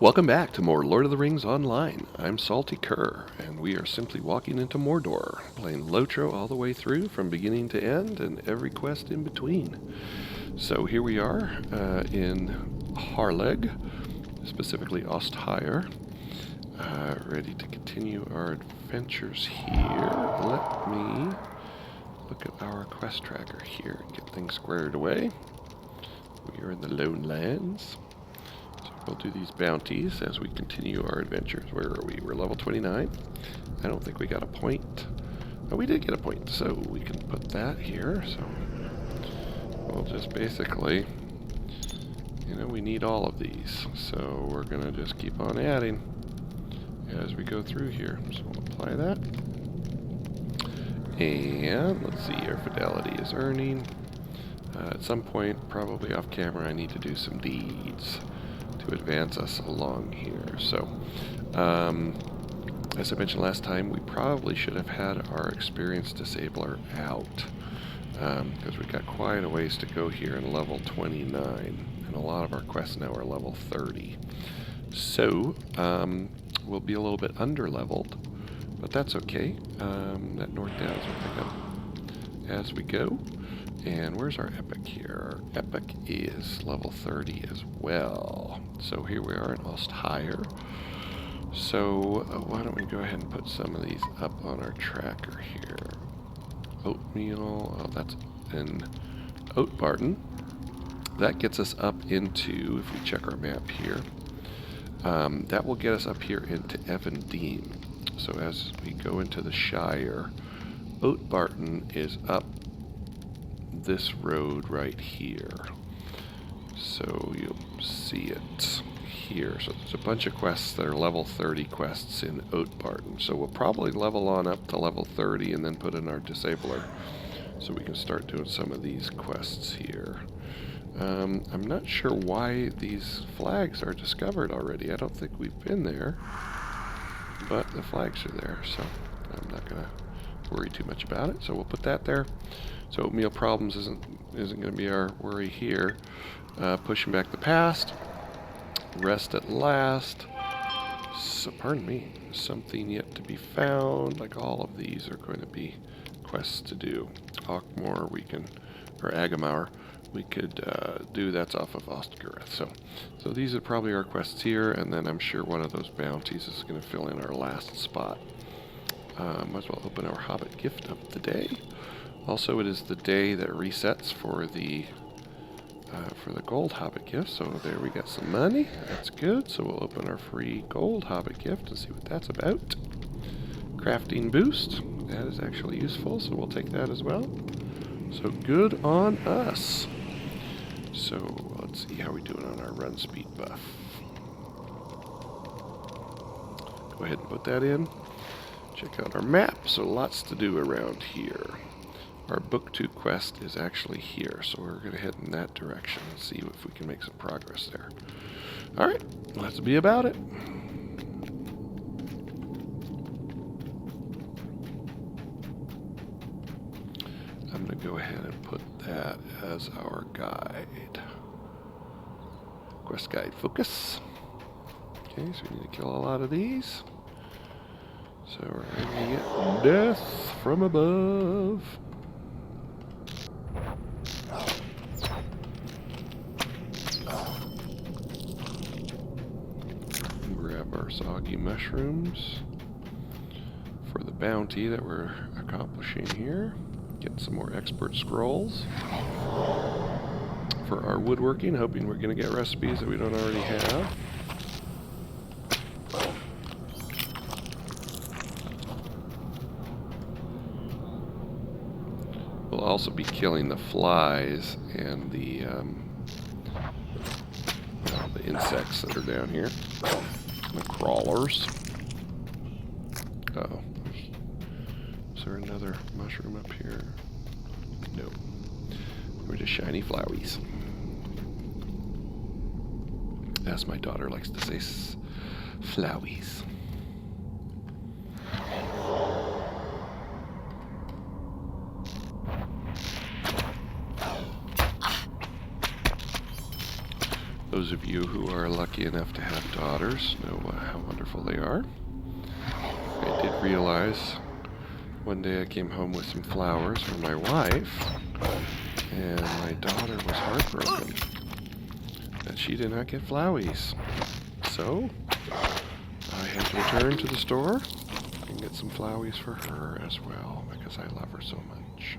Welcome back to more Lord of the Rings Online. I'm Salty Cur, and we are simply walking into Mordor, playing LOTRO all the way through from beginning to end and every quest in between. So here we are in Harloeg, specifically Osthyre, ready to continue our adventures here. Let me look at our quest tracker here and get things squared away. We are in the Lone Lands. We'll do these bounties as we continue our adventures. Where are we? We're level 29. I don't think we got a point. Oh, we did get a point, so we can put that here. So we'll just basically, we need all of these. So we're going to just keep on adding as we go through here. So we'll apply that. And let's see, our fidelity is earning. At some point, probably off camera, I need to do some deeds to advance us along here. So, as I mentioned last time, we probably should have had our experience disabler out, because we've got quite a ways to go here in level 29, and a lot of our quests now are level 30. So, we'll be a little bit under-leveled, but that's okay. That North Downs will pick up as we go. And where's our epic here? Our epic is level 30 as well. So here we are in Osthyre. So why don't we go ahead and put some of these up on our tracker here. Oatmeal, oh, that's in Oatbarton. That gets us up into, if we check our map here, that will get us up here into Evandene. So as we go into the Shire, Oatbarton is up this road right here. So you'll see it here. So there's a bunch of quests that are level 30 quests in Oatbarton. So we'll probably level on up to level 30 and then put in our disabler so we can start doing some of these quests here. I'm not sure why these flags are discovered already. I don't think we've been there, but the flags are there, so I'm not going to worry too much about it. So we'll put that there. So oatmeal problems isn't going to be our worry here. Pushing back the past. Rest at last. So, pardon me. Something yet to be found. Like all of these are going to be quests to do. Ockmore or Agamauer, we could do. That's off of Ostgareth. So these are probably our quests here, and then I'm sure one of those bounties is going to fill in our last spot. Might as well open our Hobbit gift of the day. Also, it is the day that resets for the gold Hobbit gift. So there we got some money. That's good. So we'll open our free gold Hobbit gift and see what that's about. Crafting boost. That is actually useful, so we'll take that as well. So good on us. So let's see how we're doing on our run speed buff. Go ahead and put that in. Check out our map. So lots to do around here. Our Book 2 quest is actually here, so we're going to head in that direction and see if we can make some progress there. Alright, let's be about it. I'm going to go ahead and put that as our guide. Quest guide focus. Okay, so we need to kill a lot of these. So we're going to get death from above. Grab our soggy mushrooms for the bounty that we're accomplishing here. Get some more expert scrolls for our woodworking, hoping we're going to get recipes that we don't already have. We'll also be killing the flies and the insects that are down here. The crawlers. Uh-oh. Is there another mushroom up here? No. We're just shiny flowies. As my daughter likes to say, flowies. Those of you who are lucky enough to have daughters know how wonderful they are. I did realize one day I came home with some flowers for my wife, and my daughter was heartbroken that she did not get flowies. So I had to return to the store and get some flowies for her as well, because I love her so much.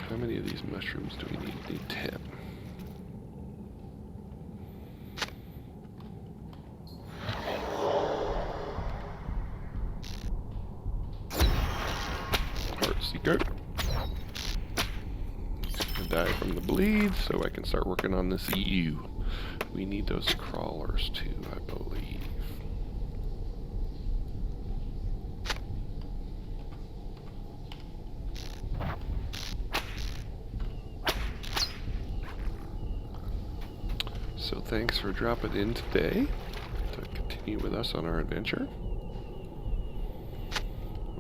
How many of these mushrooms do we need? We need 10. Heart Seeker. Die from the bleed so I can start working on this EU. We need those crawlers too, I believe. So thanks for dropping in today to continue with us on our adventure.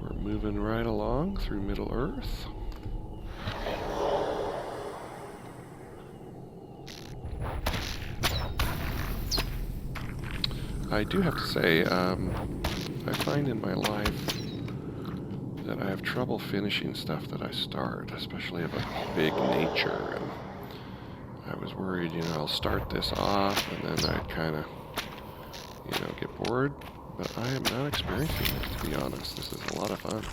We're moving right along through Middle Earth. I do have to say, I find in my life that I have trouble finishing stuff that I start, especially of a big nature. And I was worried, I'll start this off and then I'd kind of, get bored. But I am not experiencing it, to be honest. This is a lot of fun.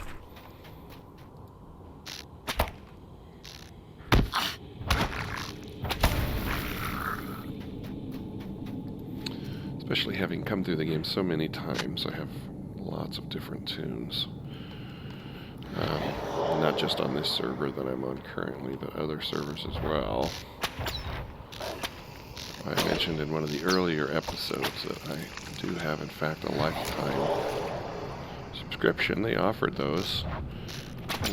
Especially having come through the game so many times, I have lots of different tunes. Not just on this server that I'm on currently, but other servers as well. I mentioned in one of the earlier episodes that I do have, in fact, a lifetime subscription. They offered those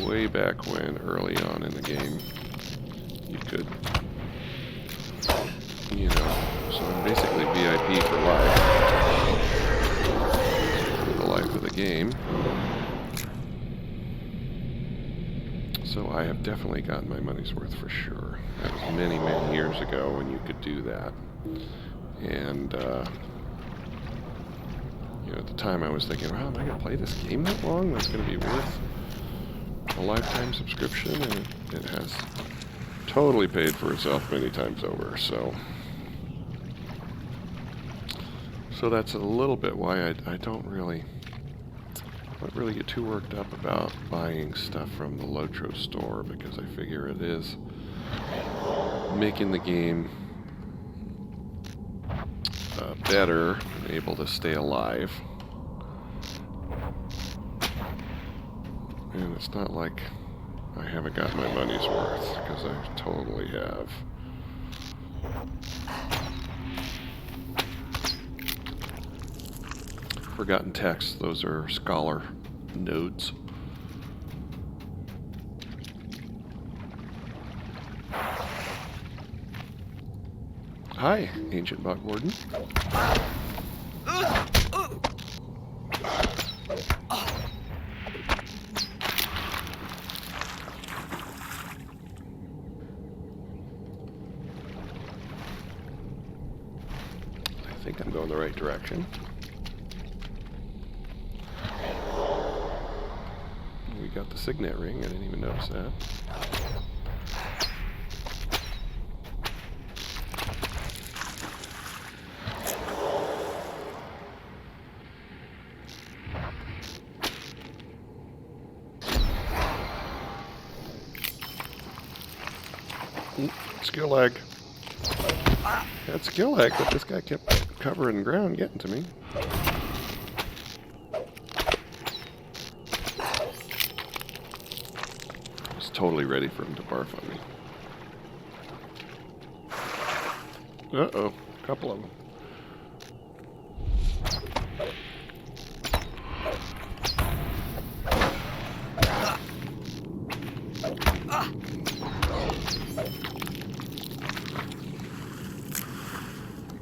way back when, early on in the game. You could, so I'm basically VIP for life. For the life of the game. So I have definitely gotten my money's worth for sure. That was many, many years ago when you could do that. And, at the time I was thinking, wow, am I going to play this game that long? That's going to be worth a lifetime subscription? And it has totally paid for itself many times over, so that's a little bit why I don't really get too worked up about buying stuff from the LOTRO store, because I figure it is making the game better and able to stay alive. And it's not like I haven't got my money's worth, because I totally have. Forgotten texts, those are scholar nodes. Hi, Ancient Bot Warden. I think I'm going the right direction. We got the signet ring, I didn't even notice that. Skill lag. Had skill lag, but this guy kept covering ground getting to me. I was totally ready for him to barf on me. Uh-oh, a couple of them.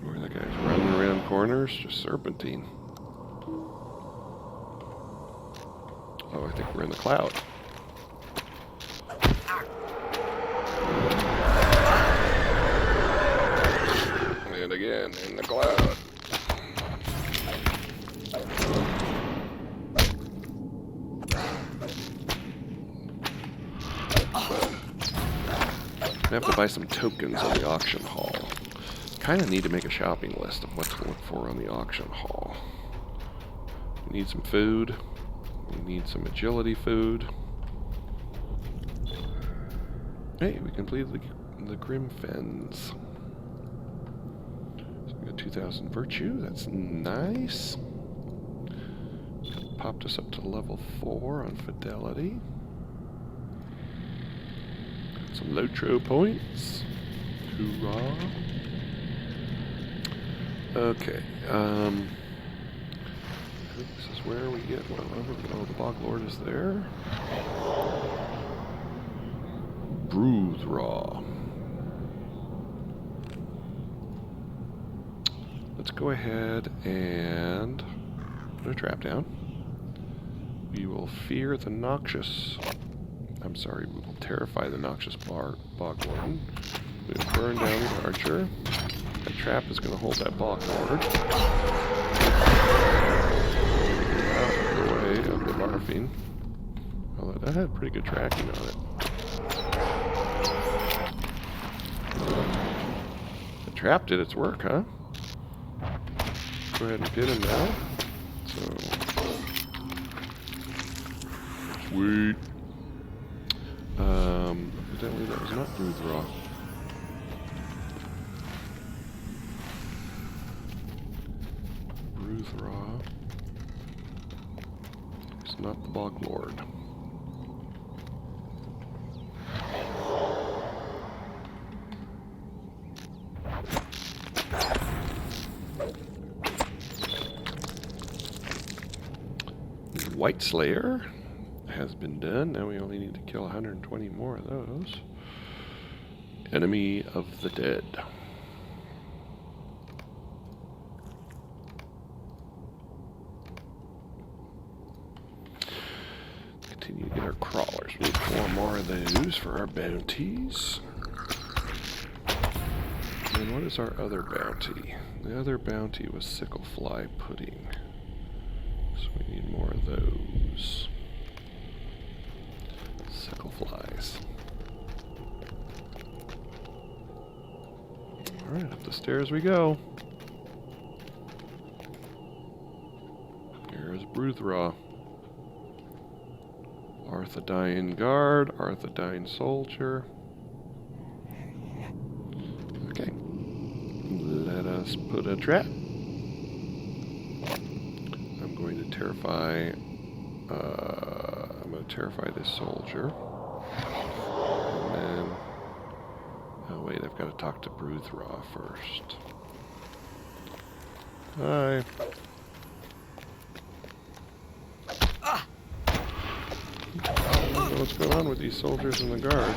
Boy, that guy's running around corners, just serpentine. we're in the cloud. And again, in the cloud. I have to buy some tokens on the auction hall. Kind of need to make a shopping list of what to look for on the auction hall. We need some food. We need some agility food. Hey, we completed the Grim Fens. So we got 2,000 virtue. That's nice. Popped us up to level 4 on fidelity. Got some LOTRO points. Hoorah. Okay. I think this is where we get whatever. Oh, the Bog Lord is there. LOTRO. Let's go ahead and put a trap down. We will fear the noxious. I'm sorry, we will terrify the noxious Bog Lord. We will burn down the archer. That trap is going to hold that Bog Lord. Out of the way of the barfing. Although that had pretty good tracking on it. The trap did its work, huh? Go ahead and get him now. So, sweet. Evidently that was not LOTRO. LOTRO. It's not the Bog Lord. White Slayer has been done. Now we only need to kill 120 more of those. Enemy of the Dead. Continue to get our crawlers. We need 4 more of those for our bounties. And what is our other bounty? The other bounty was sickle fly pudding. So we need more of those. Sickle flies. Alright, up the stairs we go. Here's LOTRO. Arthedain Guard, Arthedain Soldier. Okay. Let us put a trap. I'm going to terrify this soldier. And then, oh wait, I've got to talk to LOTRO first. Hi. I don't know what's going on with these soldiers in the guard.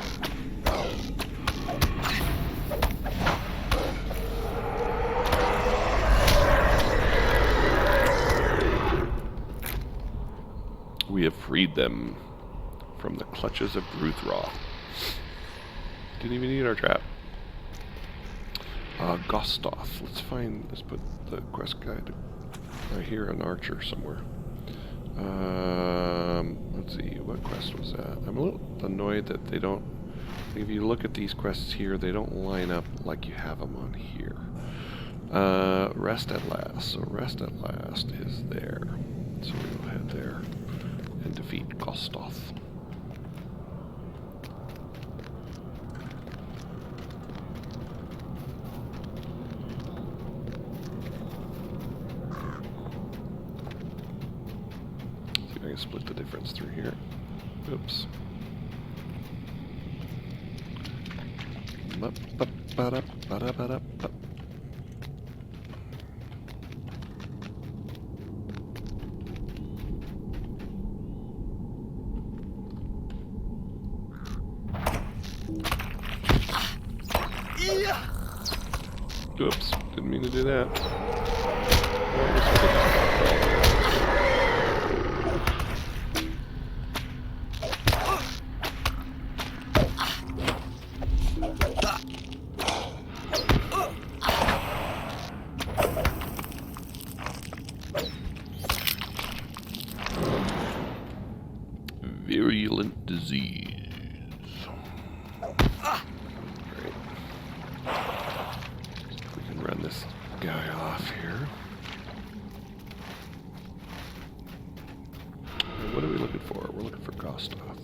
We have freed them from the clutches of LOTRO. Didn't even need our trap. Gostoth. Let's put the quest guide. I hear an archer somewhere. Let's see, what quest was that? I'm a little annoyed that they don't, if you look at these quests here, they don't line up like you have them on here. Rest at Last. So Rest at Last is there. So we'll head there and defeat Gostoth. See if I can split the difference through here. Oops. Oops, didn't mean to do that. Virulent disease. Great. See if we can run this guy off here. And what are we looking for? We're looking for Gostoth.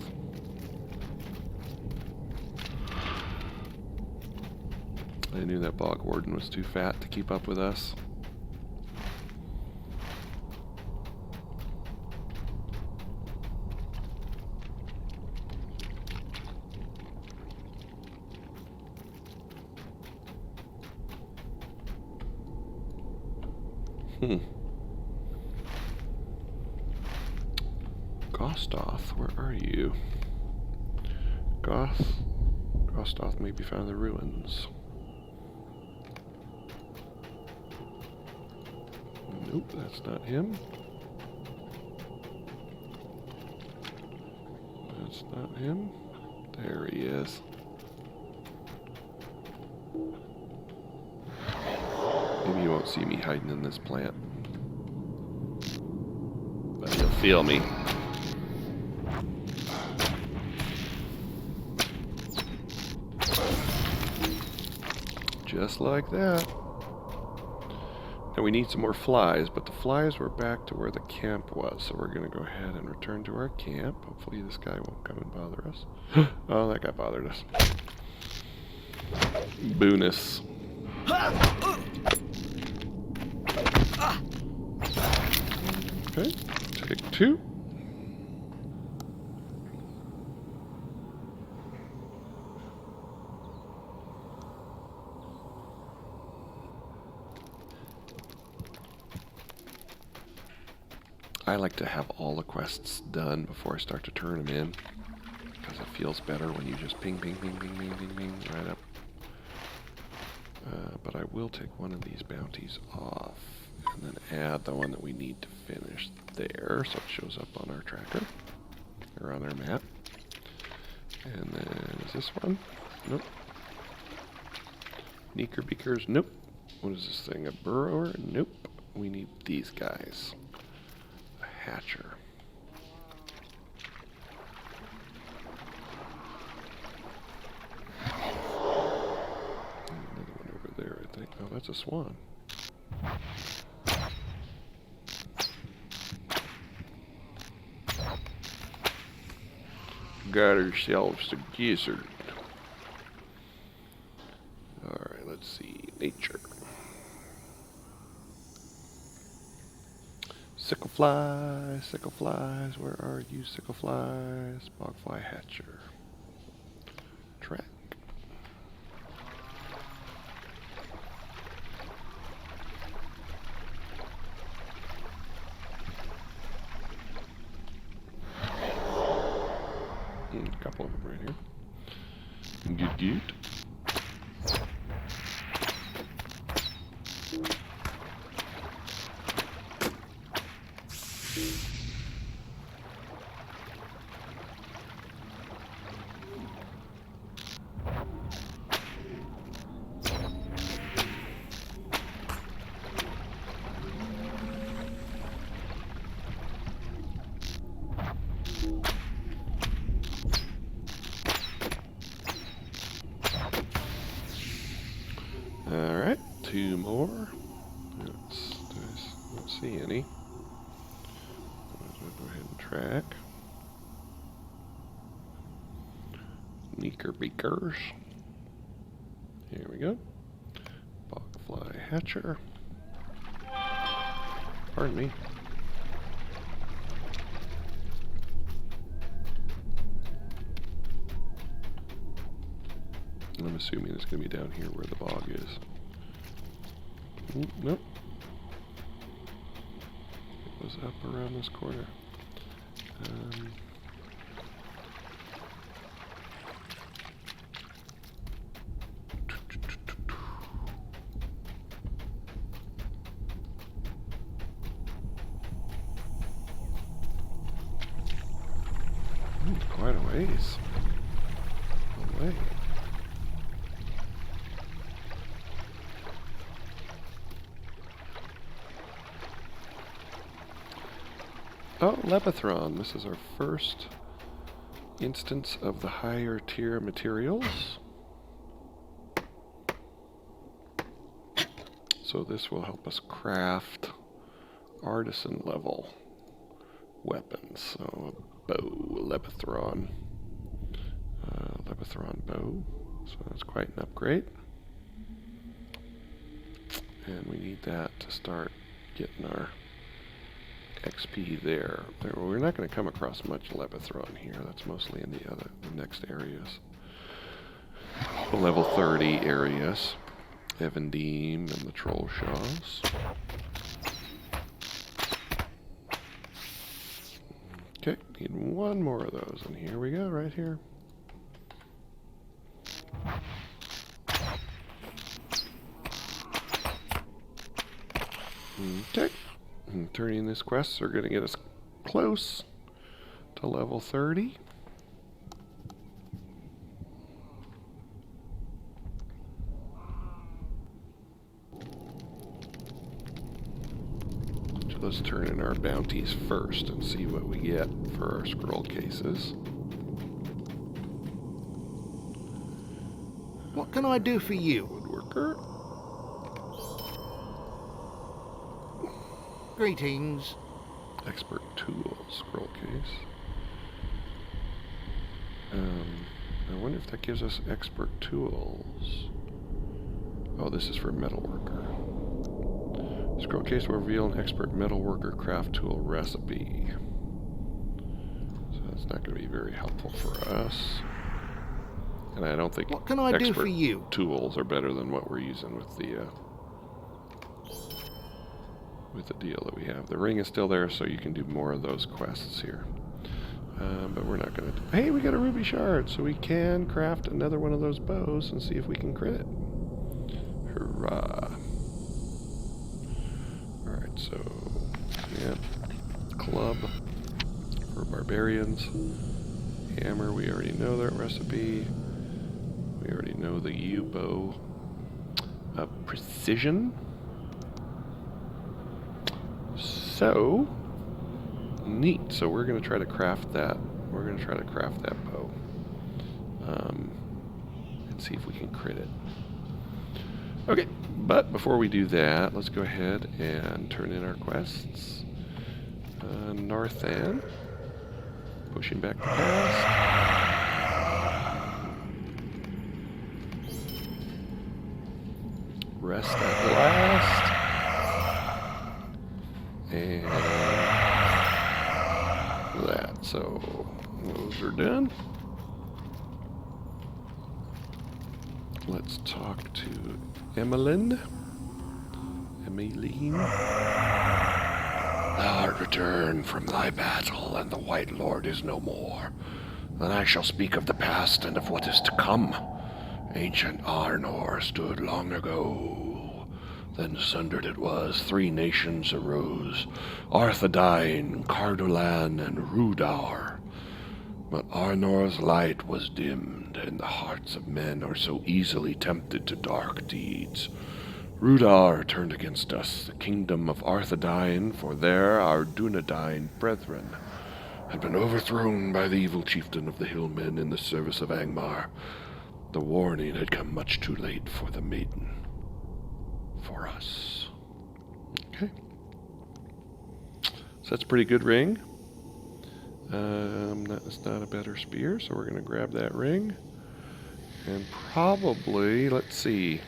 I knew that Bog Warden was too fat to keep up with us. Gostoth, where are you? Gostoth may be found in the ruins. Nope, that's not him. That's not him. There he is. Maybe you won't see me hiding in this plant. But you'll feel me. Just like that. Now we need some more flies, but the flies were back to where the camp was, so we're going to go ahead and return to our camp. Hopefully this guy won't come and bother us. Oh, that guy bothered us. Boonus. Okay, take 2. I like to have all the quests done before I start to turn them in, because it feels better when you just ping, ping, ping, ping, ping, ping, ping, right up. But I will take one of these bounties off, and then add the one that we need to finish there, so it shows up on our tracker, or on our map. And then, is this one? Nope. Knickerbeakers? Nope. What is this thing, a burrower? Nope. We need these guys. Hatcher. Another one over there, I think. Oh, that's a swan. Got ourselves a gizzard. Alright, let's see. Nature. Sickle flies, where are you, sickle flies? Bogfly hatcher. Track. A couple of them right here. Good. Alright, 2 more. Don't see any. Go ahead and track. Knickerbeakers. Here we go. Bogfly hatcher. Pardon me. I'm assuming it's going to be down here where the bog is. Ooh, nope. It was up around this corner. Quite a ways away. Oh, Lepathron. This is our first instance of the higher tier materials. So this will help us craft artisan level weapons. So a bow, Lebethron bow. So that's quite an upgrade. And we need that to start getting our XP there. We're not going to come across much Lebethron here. That's mostly in the next areas. The level 30 areas. Evandeem and the Troll Shaws. Okay, need one more of those, and here we go, right here. Okay, and turning this quest are going to get us close to level 30. So let's turn in our bounties first and see what we get for our scroll cases. What can I do for you? Woodworker. Greetings. Expert tools, scroll case. I wonder if that gives us expert tools. Oh, this is for metalworker. Scroll case will reveal an expert metalworker craft tool recipe. So that's not going to be very helpful for us. And I don't think what can I do for you? Tools are better than what we're using with the deal that we have. The ring is still there, so you can do more of those quests here. But we're not going to... Hey, we got a ruby shard, so we can craft another one of those bows and see if we can crit it. Hurrah. Alright, so... yeah. Club for barbarians. Hammer, we already know that recipe. We already know the U-bow. Precision. So, neat. So we're going to try to craft that. We're going to try to craft that bow. And see if we can crit it. Okay, but before we do that, let's go ahead and turn in our quests. Narthan. Pushing back the past. Rest at last. And that. So those are done. Let's talk to Emmeline. Thou art returned from thy battle, and the White Lord is no more. Then I shall speak of the past and of what is to come. Ancient Arnor stood long ago. Then sundered it was, 3 nations arose, Arthedain, Cardolan, and Rudar. But Arnor's light was dimmed, and the hearts of men are so easily tempted to dark deeds. Rudar turned against us, the kingdom of Arthedain, for there our Dunedain brethren had been overthrown by the evil chieftain of the hillmen in the service of Angmar. The warning had come much too late for the maiden. For us. Okay. So that's a pretty good ring. That is not a better spear, so we're going to grab that ring. And probably, let's see,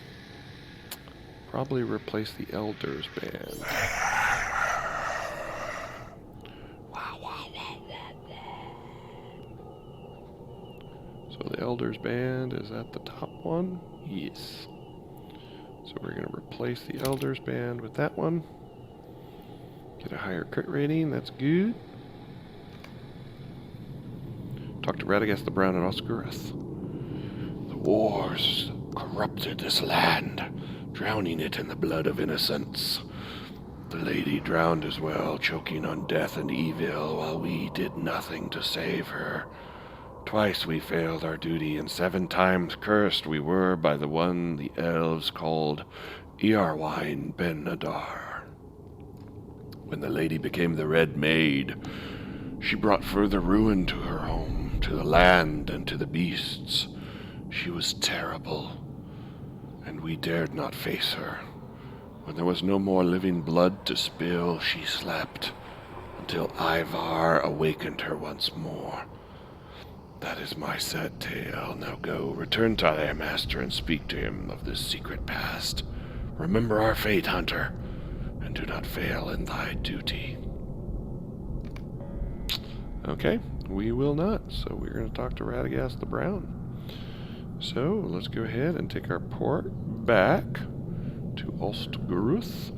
probably replace the Elder's Band. Wow, wow, wow, wow, wow. So the Elder's Band is at the top one? Yes. So we're going to replace the Elder's Band with that one. Get a higher crit rating, that's good. Talk to Radagast the Brown and Oscarith. The wars corrupted this land, drowning it in the blood of innocents. The lady drowned as well, choking on death and evil, while we did nothing to save her. Twice we failed our duty, and 7 times cursed we were by the one the elves called Iarwain Ben Nadar. When the lady became the Red Maid, she brought further ruin to her home, till to the land and to the beasts. She was terrible, and we dared not face her. When there was no more living blood to spill, she slept until Ivar awakened her once more. That is my sad tale. Now go, return to thy master and speak to him of this secret past. Remember our fate, hunter, and do not fail in thy duty. Okay, we will not. So we're going to talk to Radagast the Brown. So let's go ahead and take our port back to Ostguruth.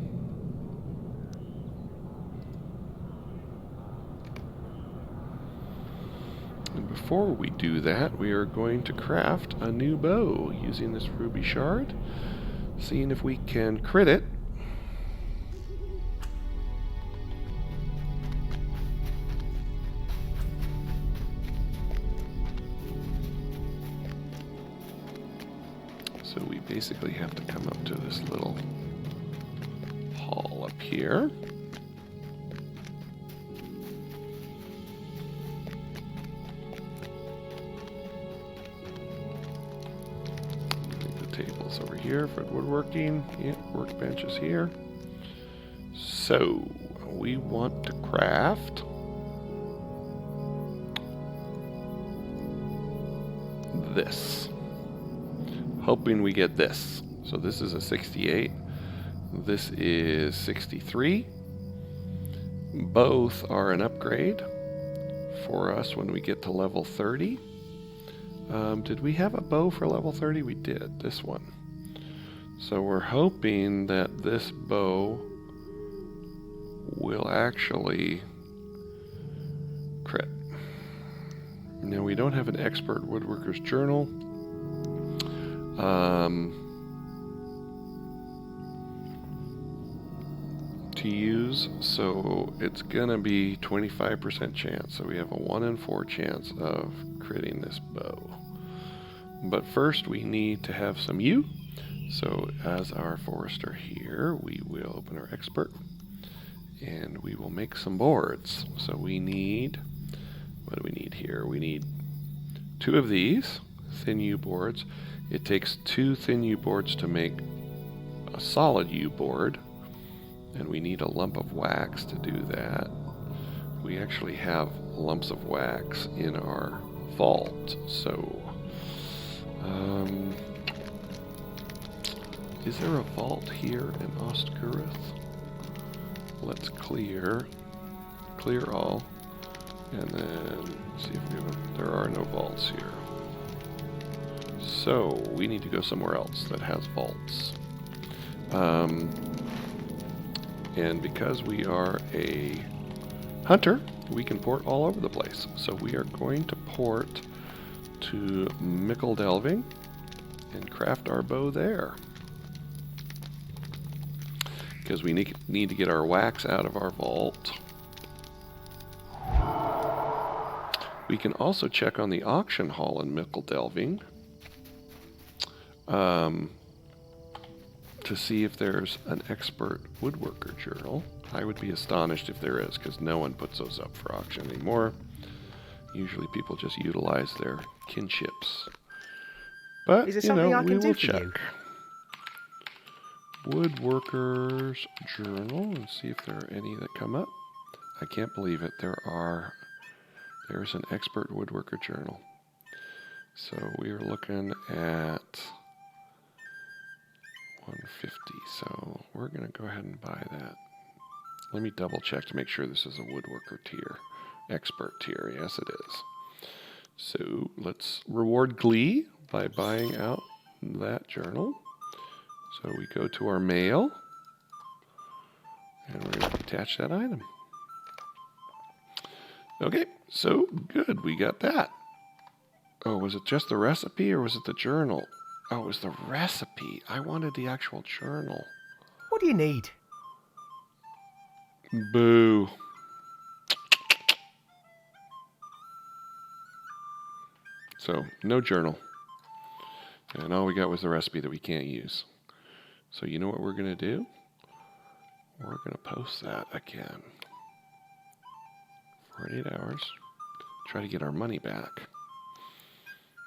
And before we do that, we are going to craft a new bow using this ruby shard, seeing if we can crit it. So we basically have to come up to this little hall up here. I think the table's over here for woodworking. Yeah, workbench is here. So we want to craft this. Hoping we get this. So this is a 68. This is 63. Both are an upgrade for us when we get to level 30. Did we have a bow for level 30? We did, this one. So we're hoping that this bow will actually crit. Now we don't have an expert woodworker's journal. To use, so it's gonna be 25% chance. So we have a 1 in 4 chance of critting this bow. But first we need to have some yew. So as our forester here, we will open our expert and we will make some boards. So we need, what do we need here? We need 2 of these thin yew boards. It takes 2 thin yew boards to make a solid yew board, and we need a lump of wax to do that. We actually have lumps of wax in our vault, so is there a vault here in Ostguruth? Let's clear all, and then see if we have there are no vaults here. So we need to go somewhere else that has vaults. And because we are a hunter, we can port all over the place. So we are going to port to Delving and craft our bow there. Because we need to get our wax out of our vault. We can also check on the auction hall in Delving. To see if there's an expert woodworker journal. I would be astonished if there is, because no one puts those up for auction anymore. Usually people just utilize their kinships. But, is there something I can do for check. you? Woodworker's journal, and see if there are any that come up. I can't believe it. There's an expert woodworker journal. So we are looking at 150, so we're going to go ahead and buy that. Let me double check to make sure this is a woodworker tier, expert tier. Yes, it is. So let's reward Glee by buying out that journal. So we go to our mail, and we're going to attach that item. Okay, so good, we got that. Oh, was it just the recipe or was it the journal? Oh, it was the recipe. I wanted the actual journal. What do you need? Boo. So, no journal. And all we got was the recipe that we can't use. So you know what we're going to do? We're going to post that again. 48 hours. Try to get our money back.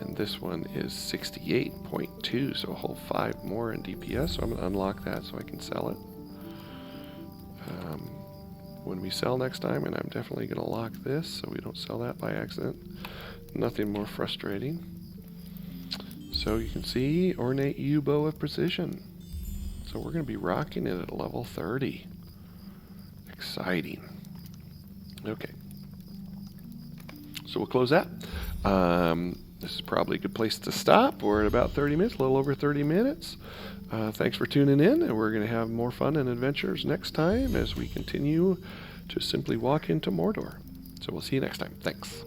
And this one is 68.2, so a whole 5 more in DPS. So I'm going to unlock that so I can sell it. When we sell next time, and I'm definitely going to lock this so we don't sell that by accident. Nothing more frustrating. So you can see ornate U-bow of precision. So we're going to be rocking it at level 30. Exciting. Okay. So we'll close that. This is probably a good place to stop. We're at about 30 minutes, a little over 30 minutes. Thanks for tuning in, and we're going to have more fun and adventures next time as we continue to simply walk into Mordor. So we'll see you next time. Thanks.